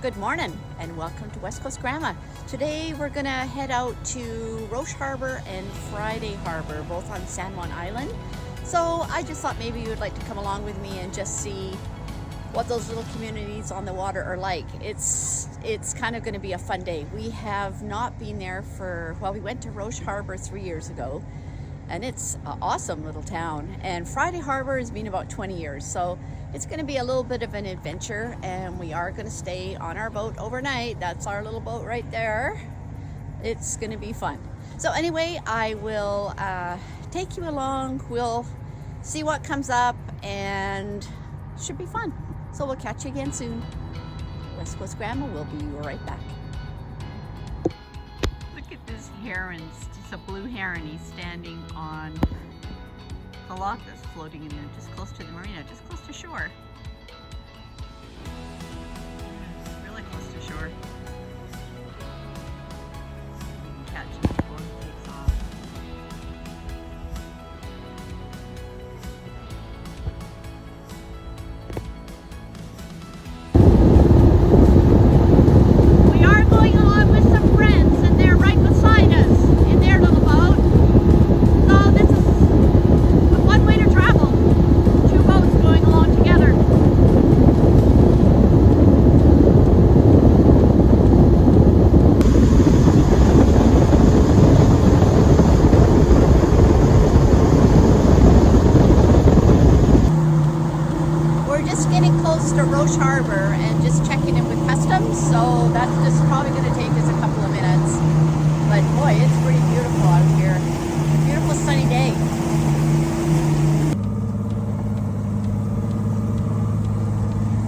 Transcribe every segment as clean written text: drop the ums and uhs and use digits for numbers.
Good morning and welcome to West Coast Grandma. Today we're gonna head out to Roche Harbour and Friday Harbour, both on San Juan Island. So I just thought maybe you would like to come along with me and just see what those little communities on the water are like. It's kind of gonna be a fun day. We have not been there we went to Roche Harbour 3 years ago, and it's an awesome little town. And Friday Harbour has been about 20 years, so it's going to be a little bit of an adventure, and we are going to stay on our boat overnight. That's our little boat right there. It's going to be fun. So anyway, I will take you along. We'll see what comes up, and it should be fun. So we'll catch you again soon. West Coast Grandma will be right back. Look at this heron. It's a blue heron. He's standing on the lock that's floating in there, just close to the marina, just close to shore. Yes, really close to shore. You can catch him before he takes off. We are going along with some friends, and they're right beside us in their little boat. So this is one way to travel. Two boats going along together. We're just getting close to Roche Harbour and just checking in with customs, so that's just probably going to take us a couple of minutes. But boy, it's pretty beautiful out here. A beautiful sunny day.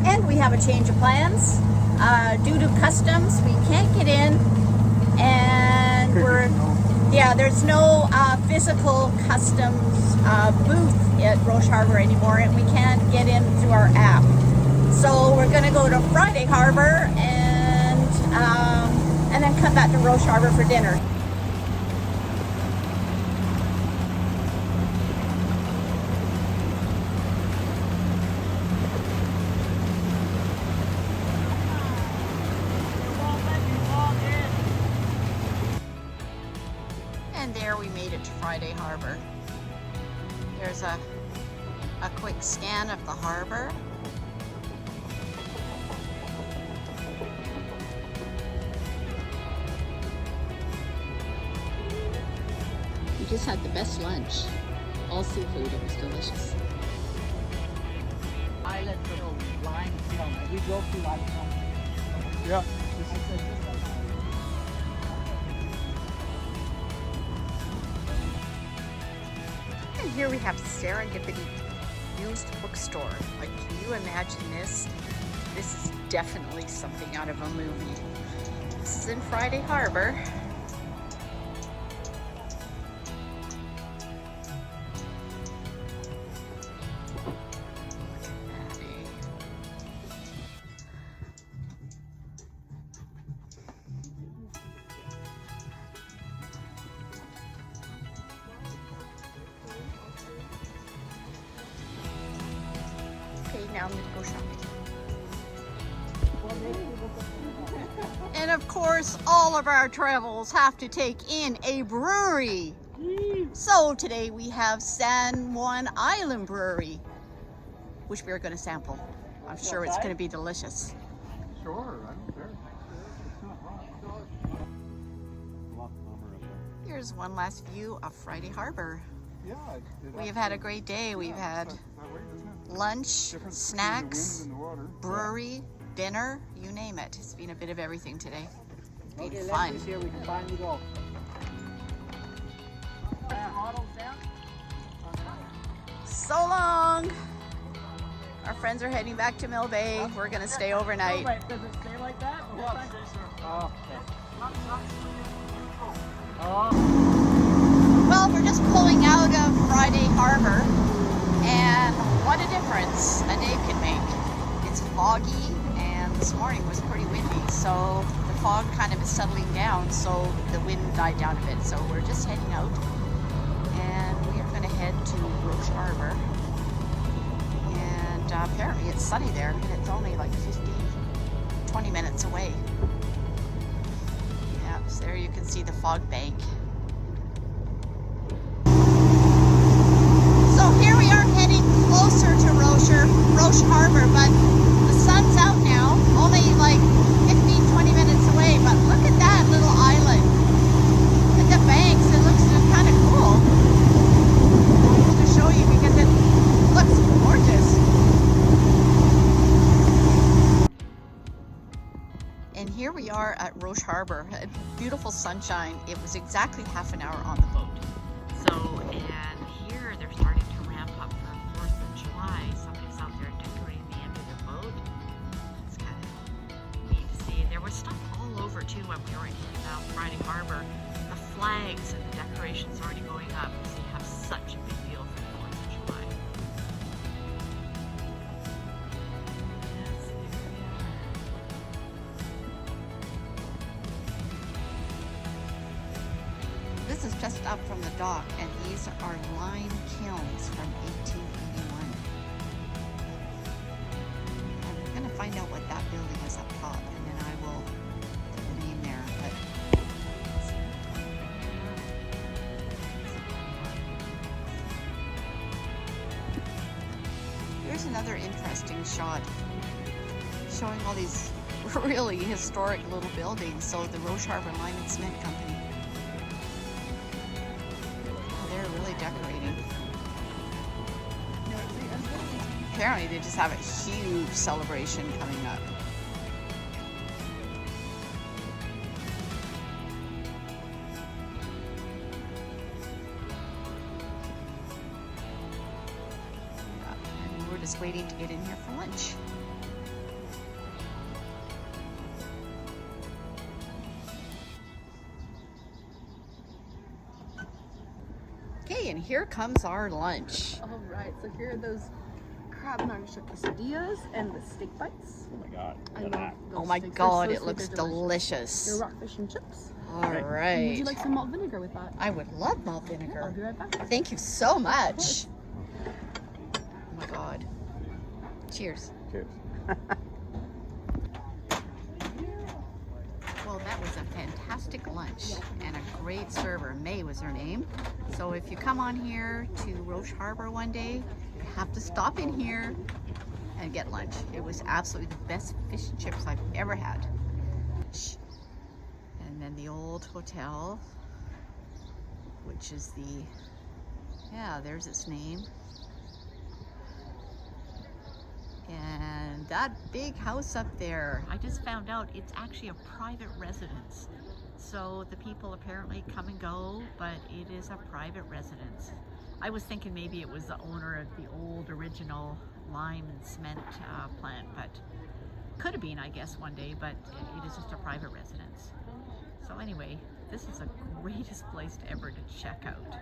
And we have a change of plans. Due to customs, we can't get in, and there's no physical customs booth at Roche Harbour anymore, and we can't get in through our app. So we're going to go to Friday Harbour and then come back to Roche Harbour for dinner. And there we made it to Friday Harbour. There's a quick scan of the harbour. We just had the best lunch. All seafood, it was delicious. Island little limestone. We drove through limestone. Yeah. And here we have Serendipity used bookstore. Like, can you imagine this? This is definitely something out of a movie. This is in Friday Harbour. Now I'm going to go shopping. And of course, all of our travels have to take in a brewery. So today we have San Juan Island Brewery, which we are going to sample. I'm sure it's going to be delicious. Sure, I don't care. It's not wrong. Here's one last view of Friday Harbour. Yeah, We have had a great day. We've had lunch, snacks, brewery, dinner, you name it. It's been a bit of everything today. Been fun. Here we can finally go. So long. Our friends are heading back to Mill Bay. We're gonna stay overnight. Does it stay like that? Well, we're just pulling out of Friday Harbour, and what a difference a day can make. It's foggy, and this morning was pretty windy, so the fog kind of is settling down, so the wind died down a bit. So we're just heading out, and we are going to head to Roche Harbour. And apparently it's sunny there, and it's only like 15, 20 20 minutes away. Yeah, so there you can see the fog bank. So here we are heading closer to Roche Harbour, but the sun's out now, only like 15-20 minutes away, but look at that little island. Look at the banks, it looks kind of cool. To show you because it looks gorgeous. And here we are at Roche Harbour, beautiful sunshine. It was exactly half an hour on the boat. So, and here they're starting to ramp up for 4th of July. Somebody's out there decorating the end of the boat. It's kind of neat to see. There was stuff all over too when we were in Friday Harbour. The flags and the decorations already going up because they have such a big deal for 4th of July. Yes, here we are. This is just up from the dock, and these are lime kilns from 1881. And we're going to find out what that building is up top, and then I will put the name there. But here's another interesting shot showing all these really historic little buildings. So the Roche Harbour Lime and Cement Company. They're really decorating. Apparently they just have a huge celebration coming up. Yeah, and we're just waiting to get in here for lunch. Okay, and here comes our lunch. All right, so here are those crab and onion quesadillas and the steak bites. Oh my god. I Look at love that. those Oh my steaks. God, They're it so looks sweet, they're delicious. They're rockfish and chips. All Okay. And right. would you like some malt vinegar with that? I would love malt I'll vinegar. be right back. Thank you so much. Oh my God. Cheers. Cheers. Well, that was a fantastic lunch and a great server. May was her name. So if you come on here to Roche Harbour one day, you have to stop in here and get lunch. It was absolutely the best fish and chips I've ever had. And then the old hotel, which is the, yeah, there's its name. And that big house up there, I just found out it's actually a private residence. So the people apparently come and go, but it is a private residence. I was thinking maybe it was the owner of the old original lime and cement plant, but could have been, I guess, one day, but it is just a private residence. So anyway, this is the greatest place to ever to check out.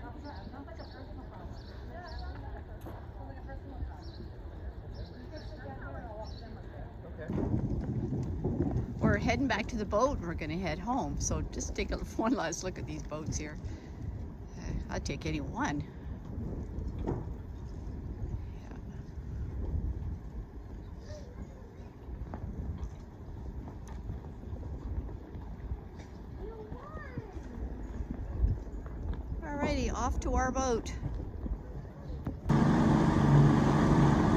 We're heading back to the boat and we're going to head home. So just take one last look at these boats here. I'd take any one. Alrighty, off to our boat.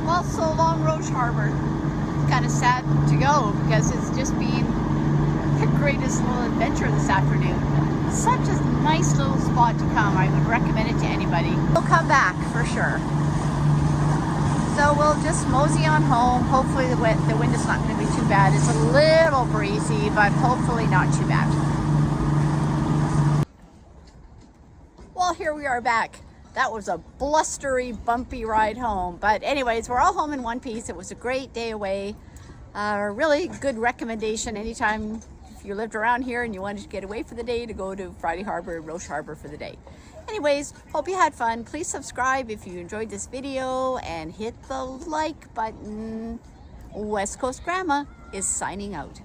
Well, so long, Roche Harbour. Kind of sad to go because it's just been the greatest little adventure this afternoon. Such a nice little spot to come. I would recommend it to anybody. We'll come back for sure. So we'll just mosey on home. Hopefully the wind is not going to be too bad. It's a little breezy, but hopefully not too bad. Well, here we are back. That was a blustery, bumpy ride home. But anyways, we're all home in one piece. It was a great day away. Really good recommendation anytime if you lived around here and you wanted to get away for the day, to go to Friday Harbour, Roche Harbour for the day. Anyways, hope you had fun. Please subscribe if you enjoyed this video and hit the like button. West Coast Grandma is signing out.